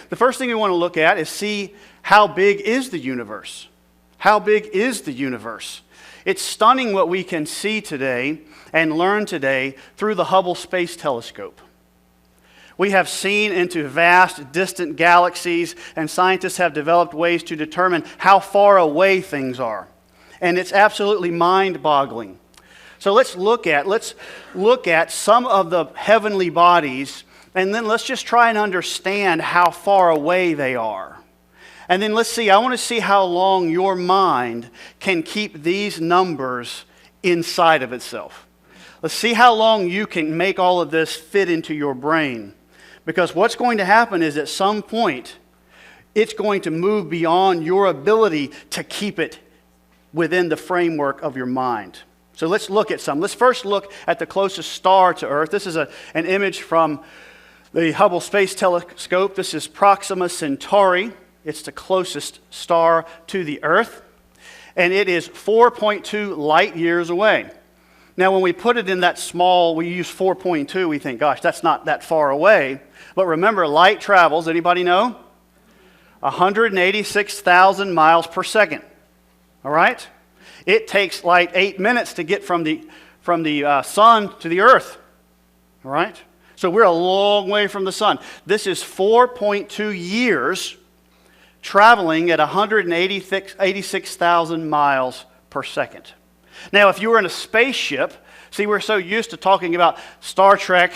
the first thing we want to look at is see how big is the universe? How big is the universe? It's stunning what we can see today and learn today through the Hubble Space Telescope. We have seen into vast, distant galaxies, and scientists have developed ways to determine how far away things are. And it's absolutely mind-boggling. So let's look at some of the heavenly bodies, and then let's just try and understand how far away they are. And then I want to see how long your mind can keep these numbers inside of itself. Let's see how long you can make all of this fit into your brain. Because what's going to happen is at some point, it's going to move beyond your ability to keep it within the framework of your mind. So let's look at some. Let's first look at the closest star to Earth. This is an image from the Hubble Space Telescope. This is Proxima Centauri. It's the closest star to the Earth. And it is 4.2 light years away. Now, when we put it in that small, we use 4.2, we think, gosh, that's not that far away. But remember, light travels, anybody know? 186,000 miles per second. All right? It takes like 8 minutes to get from the sun to the Earth. All right? So we're a long way from the sun. This is 4.2 years traveling at 186,000 miles per second. Now, if you were in a spaceship, see, we're so used to talking about Star Trek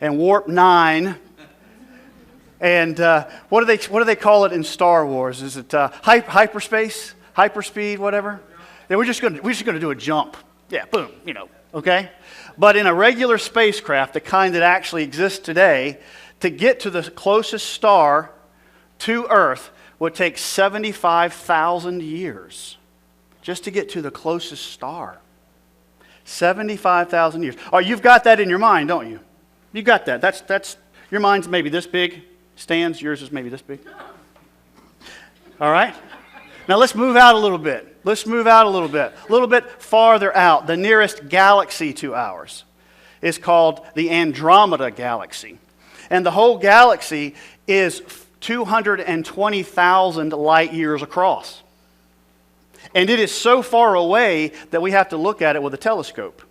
and Warp 9. And what do they call it in Star Wars? Is it hyperspace, hyperspeed, whatever? We're just going to do a jump. Yeah, boom, okay? But in a regular spacecraft, the kind that actually exists today, to get to the closest star to Earth would take 75,000 years just to get to the closest star. 75,000 years. Oh, you've got that in your mind, don't you? You got that. That's your mind's maybe this big. Stan's, yours is maybe this big. All right? Now let's move out a little bit. A little bit farther out. The nearest galaxy to ours is called the Andromeda Galaxy. And the whole galaxy is 220,000 light years across. And it is so far away that we have to look at it with a telescope.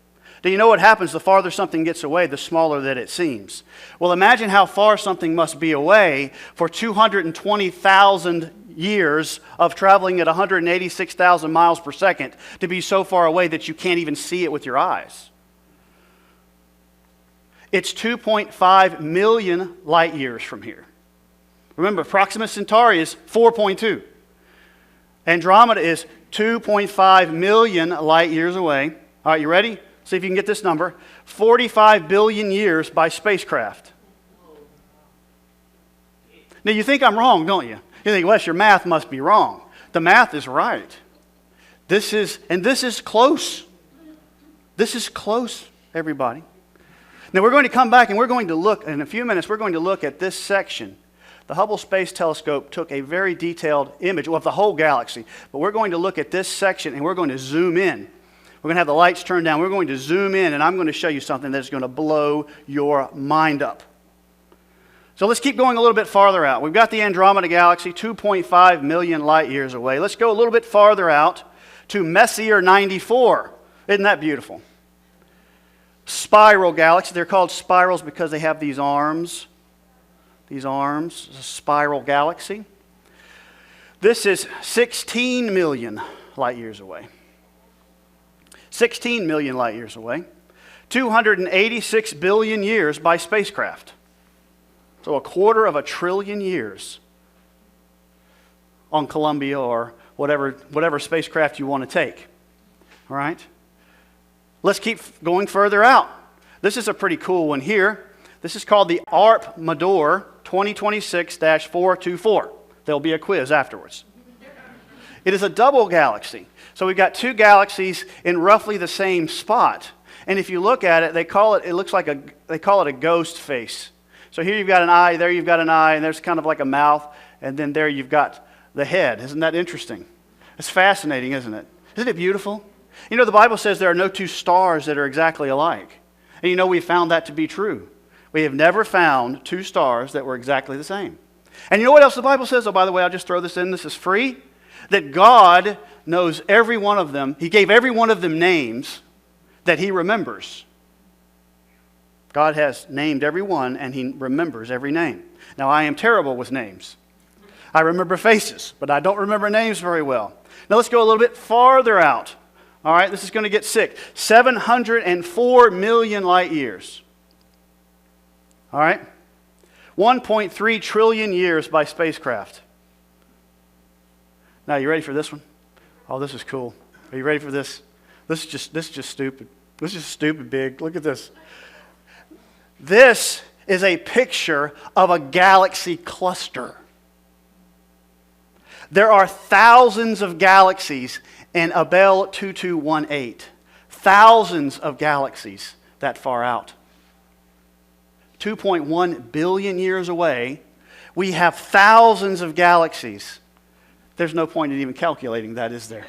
Do you know what happens the farther something gets away, the smaller that it seems? Well, imagine how far something must be away for 220,000 years of traveling at 186,000 miles per second to be so far away that you can't even see it with your eyes. It's 2.5 million light years from here. Remember, Proxima Centauri is 4.2. Andromeda is 2.5 million light years away. All right, you ready? See if you can get this number. 45 billion years by spacecraft. Now, you think I'm wrong, don't you? You think, Wes, your math must be wrong. The math is right. This is close. This is close, everybody. Now, we're going to come back and we're going to look, in a few minutes, we're going to look at this section. The Hubble Space Telescope took a very detailed image of the whole galaxy, but we're going to look at this section and we're going to zoom in. We're going to have the lights turned down. We're going to zoom in, and I'm going to show you something that's going to blow your mind up. So let's keep going a little bit farther out. We've got the Andromeda Galaxy, 2.5 million light years away. Let's go a little bit farther out to Messier 94. Isn't that beautiful? Spiral galaxy. They're called spirals because they have these arms. These arms. It's a spiral galaxy. This is 16 million light years away. 16 million light years away. 286 billion years by spacecraft. So 250 billion years on Columbia or whatever spacecraft you want to take. All right? Let's keep going further out. This is a pretty cool one here. This is called the Arp-Madore 2026-424. There'll be a quiz afterwards. It is a double galaxy. So we've got two galaxies in roughly the same spot. And if you look at it, they call it a ghost face. So here you've got an eye, there you've got an eye, and there's kind of like a mouth, and then there you've got the head. Isn't that interesting? It's fascinating, isn't it? Isn't it beautiful? You know, the Bible says there are no two stars that are exactly alike. And you know, we found that to be true. We have never found two stars that were exactly the same. And you know what else the Bible says? Oh, by the way, I'll just throw this in. This is free. That God knows every one of them. He gave every one of them names that He remembers. God has named every one, and He remembers every name. Now, I am terrible with names. I remember faces, but I don't remember names very well. Now, let's go a little bit farther out. All right, this is going to get sick. 704 million light years. All right? 1.3 trillion years by spacecraft. Now, you ready for this one? Oh, this is cool. Are you ready for this? This is just stupid. This is stupid big. Look at this. This is a picture of a galaxy cluster. There are thousands of galaxies in Abell 2218. Thousands of galaxies that far out. 2.1 billion years away, we have thousands of galaxies. There's no point in even calculating that, is there?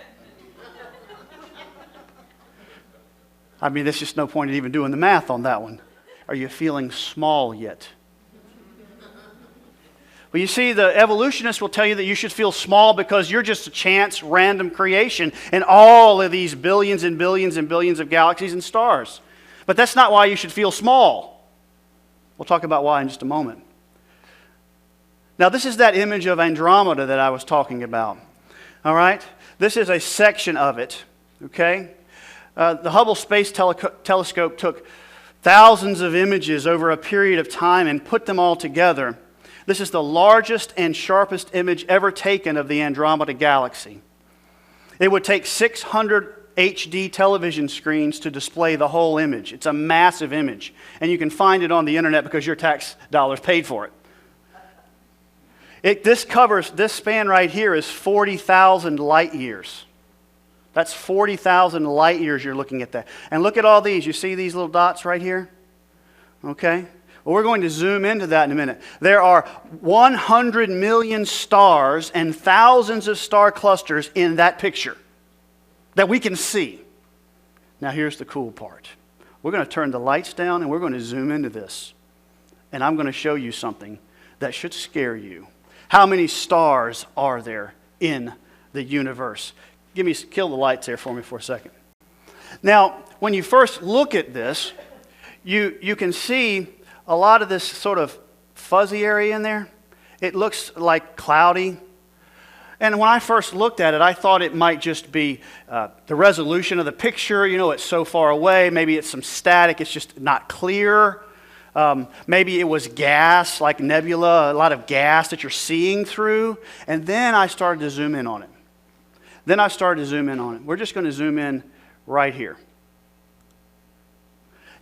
I mean, there's just no point in even doing the math on that one. Are you feeling small yet? Well, you see, the evolutionists will tell you that you should feel small because you're just a chance, random creation in all of these billions and billions and billions of galaxies and stars. But that's not why you should feel small. We'll talk about why in just a moment. Now, this is that image of Andromeda that I was talking about. All right? This is a section of it. Okay? The Hubble Space Telescope took thousands of images over a period of time and put them all together. This is the largest and sharpest image ever taken of the Andromeda Galaxy. It would take 600 HD television screens to display the whole image. It's a massive image. And you can find it on the internet because your tax dollars paid for it. This span right here is 40,000 light years. That's 40,000 light years you're looking at that. And look at all these. You see these little dots right here? Okay? Well, we're going to zoom into that in a minute. There are 100 million stars and thousands of star clusters in that picture that we can see. Now, here's the cool part. We're going to turn the lights down and we're going to zoom into this. And I'm going to show you something that should scare you. How many stars are there in the universe? Kill the lights there for me for a second. Now, when you first look at this, you can see a lot of this sort of fuzzy area in there. It looks like cloudy. And when I first looked at it, I thought it might just be the resolution of the picture. You know, it's so far away. Maybe it's some static. It's just not clear. Maybe it was gas, like nebula, a lot of gas that you're seeing through. And then I started to zoom in on it. We're just going to zoom in right here.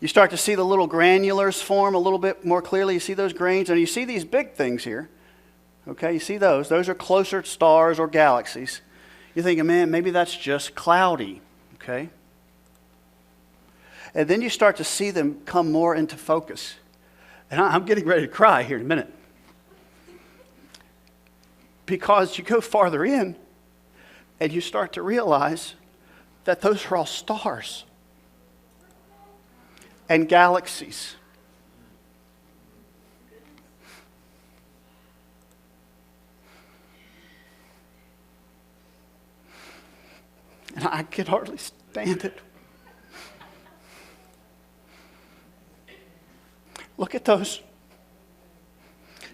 You start to see the little granulars form a little bit more clearly. You see those grains, and you see these big things here. Okay, you see those. Those are closer stars or galaxies. You're thinking, man, maybe that's just cloudy. Okay? And then you start to see them come more into focus. And I'm getting ready to cry here in a minute. Because you go farther in, and you start to realize that those are all stars and galaxies. And I can hardly stand it. Look at those.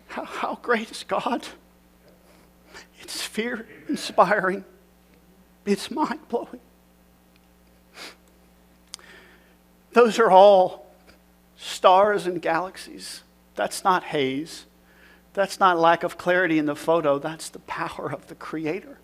How great is God? It's fear-inspiring. It's mind-blowing. Those are all stars and galaxies. That's not haze. That's not lack of clarity in the photo. That's the power of the Creator.